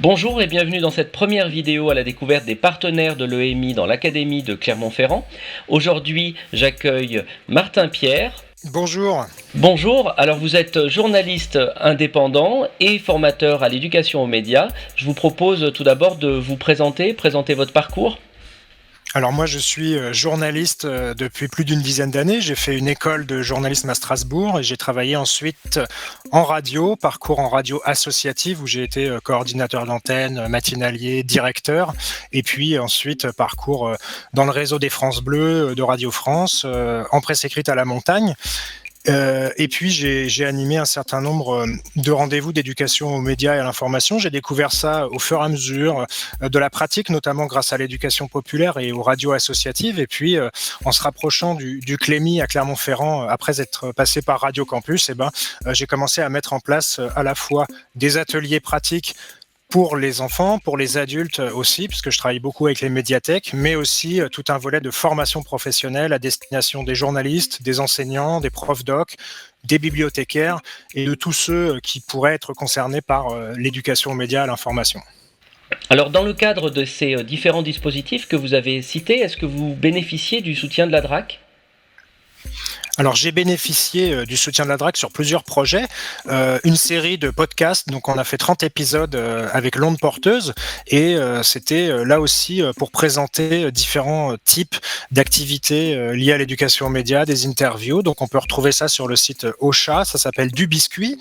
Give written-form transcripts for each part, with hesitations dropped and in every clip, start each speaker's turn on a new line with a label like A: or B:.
A: Bonjour et bienvenue dans cette première vidéo à la découverte des partenaires de l'EMI dans l'Académie de Clermont-Ferrand. Aujourd'hui, j'accueille Martin Pierre.
B: Bonjour.
A: Bonjour, alors vous êtes journaliste indépendant et formateur à l'éducation aux médias. Je vous propose tout d'abord de vous présenter votre parcours.
B: Alors moi je suis journaliste depuis plus d'une dizaine d'années. J'ai fait une école de journalisme à Strasbourg et j'ai travaillé ensuite en radio, parcours en radio associative où j'ai été coordinateur d'antenne, matinalier, directeur et puis ensuite parcours dans le réseau des France Bleu de Radio France, en presse écrite à la montagne. Et puis j'ai animé un certain nombre de rendez-vous d'éducation aux médias et à l'information. J'ai découvert ça au fur et à mesure de la pratique, notamment grâce à l'éducation populaire et aux radios associatives. Et puis en se rapprochant du Clémy à Clermont-Ferrand, après être passé par Radio Campus, j'ai commencé à mettre en place à la fois des ateliers pratiques pour les enfants, pour les adultes aussi, puisque je travaille beaucoup avec les médiathèques, mais aussi tout un volet de formation professionnelle à destination des journalistes, des enseignants, des profs doc, des bibliothécaires et de tous ceux qui pourraient être concernés par l'éducation aux médias et à l'information.
A: Alors dans le cadre de ces différents dispositifs que vous avez cités, est-ce que vous bénéficiez du soutien de la DRAC ?
B: Alors j'ai bénéficié du soutien de la DRAC sur plusieurs projets, une série de podcasts, donc on a fait 30 épisodes avec l'onde porteuse et c'était là aussi pour présenter différents types d'activités liées à l'éducation aux médias, des interviews, donc on peut retrouver ça sur le site Ocha, ça s'appelle Du Biscuit,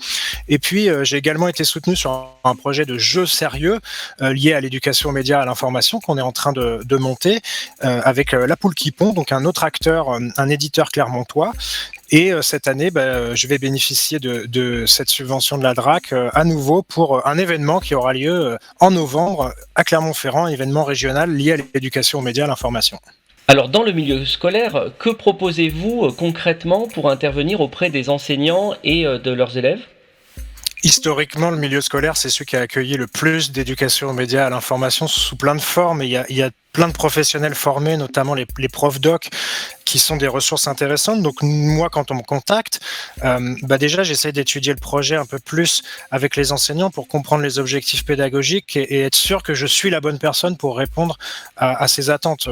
B: et puis j'ai également été soutenu sur un projet de jeu sérieux lié à l'éducation aux médias, à l'information qu'on est en train de monter avec La Poule qui pond, donc un autre acteur, un éditeur clermontois. Et cette année, je vais bénéficier de cette subvention de la DRAC à nouveau pour un événement qui aura lieu en novembre à Clermont-Ferrand, un événement régional lié à l'éducation aux médias et à l'information.
A: Alors dans le milieu scolaire, que proposez-vous concrètement pour intervenir auprès des enseignants et de leurs élèves ?
B: Historiquement, le milieu scolaire, c'est celui qui a accueilli le plus d'éducation aux médias et à l'information sous plein de formes. Et il y a plein de professionnels formés, notamment les profs doc, qui sont des ressources intéressantes. Donc moi, quand on me contacte, déjà j'essaie d'étudier le projet un peu plus avec les enseignants pour comprendre les objectifs pédagogiques et être sûr que je suis la bonne personne pour répondre à ces attentes.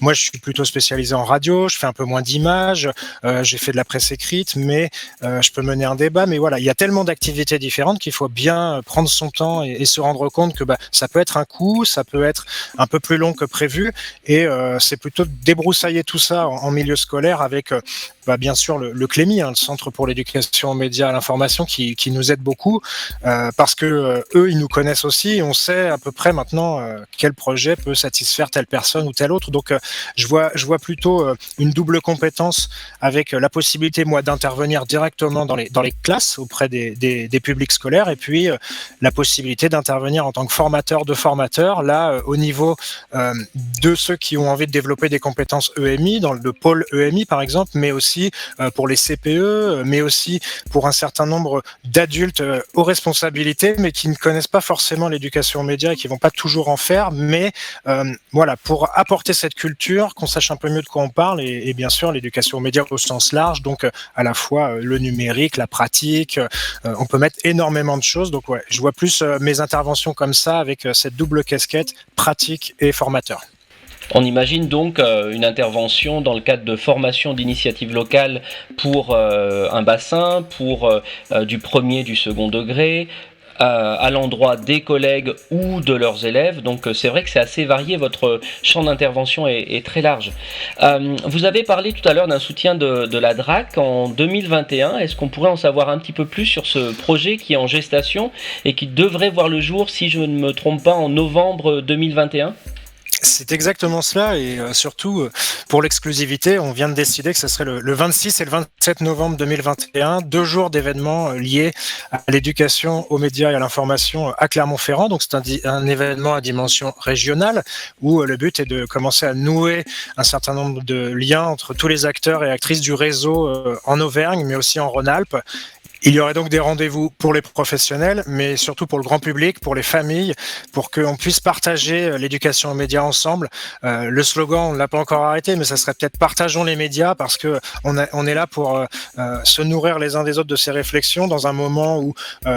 B: Moi, je suis plutôt spécialisé en radio, je fais un peu moins d'images, j'ai fait de la presse écrite, mais je peux mener un débat. Mais voilà, il y a tellement d'activités différentes qu'il faut bien prendre son temps et se rendre compte que ça peut être un coût, ça peut être un peu plus long que prévu, et c'est plutôt débroussailler tout ça en milieu scolaire avec bien sûr le Clémy, le Centre pour l'éducation aux médias et à l'information qui nous aide beaucoup parce que eux ils nous connaissent aussi et on sait à peu près maintenant quel projet peut satisfaire telle personne ou telle autre. Donc je vois plutôt une double compétence avec la possibilité moi d'intervenir directement dans les classes auprès des publics scolaires et puis la possibilité d'intervenir en tant que formateur de formateurs là au niveau de ceux qui ont envie de développer des compétences EMI dans le pôle EMI par exemple, mais aussi pour les CPE, mais aussi pour un certain nombre d'adultes aux responsabilités, mais qui ne connaissent pas forcément l'éducation aux médias et qui vont pas toujours en faire, mais voilà, pour apporter cette culture, qu'on sache un peu mieux de quoi on parle, et bien sûr l'éducation aux médias au sens large, donc à la fois le numérique, la pratique, on peut mettre énormément de choses, donc ouais, je vois plus mes interventions comme ça, avec cette double casquette, pratique et formateur.
A: On imagine donc une intervention dans le cadre de formation d'initiatives locales pour un bassin, pour du premier, du second degré, à l'endroit des collègues ou de leurs élèves. Donc c'est vrai que c'est assez varié, votre champ d'intervention est très large. Vous avez parlé tout à l'heure d'un soutien de la DRAC en 2021. Est-ce qu'on pourrait en savoir un petit peu plus sur ce projet qui est en gestation et qui devrait voir le jour, si je ne me trompe pas, en novembre 2021 ?
B: C'est exactement cela et surtout pour l'exclusivité, on vient de décider que ce serait le 26 et le 27 novembre 2021, 2 jours d'événements liés à l'éducation aux médias et à l'information à Clermont-Ferrand. Donc c'est un événement à dimension régionale où le but est de commencer à nouer un certain nombre de liens entre tous les acteurs et actrices du réseau en Auvergne, mais aussi en Rhône-Alpes. Il y aurait donc des rendez-vous pour les professionnels, mais surtout pour le grand public, pour les familles, pour qu'on puisse partager l'éducation aux médias ensemble. Le slogan, on ne l'a pas encore arrêté, mais ça serait peut-être partageons les médias parce que on est là pour se nourrir les uns des autres de ces réflexions dans un moment où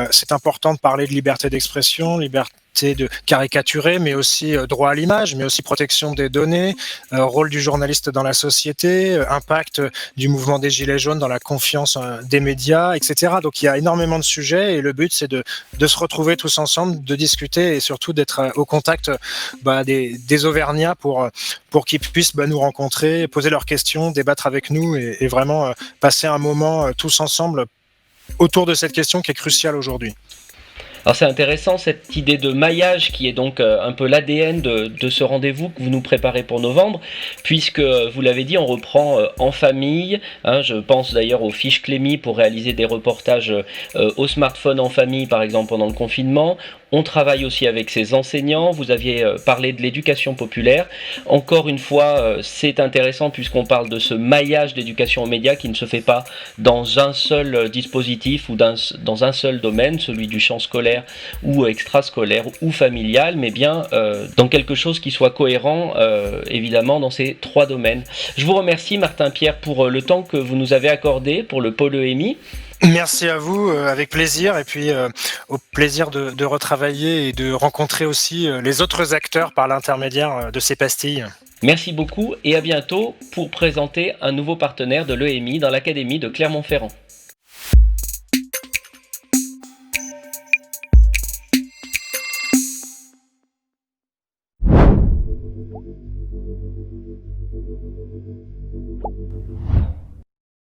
B: c'est important de parler de liberté d'expression, liberté éviter de caricaturer, mais aussi droit à l'image, mais aussi protection des données, rôle du journaliste dans la société, impact du mouvement des Gilets jaunes dans la confiance des médias, etc. Donc il y a énormément de sujets et le but c'est de se retrouver tous ensemble, de discuter et surtout d'être au contact des Auvergnats pour qu'ils puissent nous rencontrer, poser leurs questions, débattre avec nous et vraiment passer un moment tous ensemble autour de cette question qui est cruciale aujourd'hui.
A: Alors c'est intéressant cette idée de maillage qui est donc un peu l'ADN de ce rendez-vous que vous nous préparez pour novembre, puisque vous l'avez dit, on reprend en famille, hein, je pense d'ailleurs aux fiches Clémy pour réaliser des reportages au smartphone en famille par exemple pendant le confinement. On travaille aussi avec ses enseignants, vous aviez parlé de l'éducation populaire. Encore une fois, c'est intéressant puisqu'on parle de ce maillage d'éducation aux médias qui ne se fait pas dans un seul dispositif ou dans un seul domaine, celui du champ scolaire ou extrascolaire ou familial, mais bien dans quelque chose qui soit cohérent, évidemment, dans ces trois domaines. Je vous remercie, Martin Pierre, pour le temps que vous nous avez accordé pour le pôle EMI.
B: Merci à vous, avec plaisir, et puis au plaisir de retravailler et de rencontrer aussi les autres acteurs par l'intermédiaire de ces pastilles.
A: Merci beaucoup et à bientôt pour présenter un nouveau partenaire de l'EMI dans l'Académie de Clermont-Ferrand.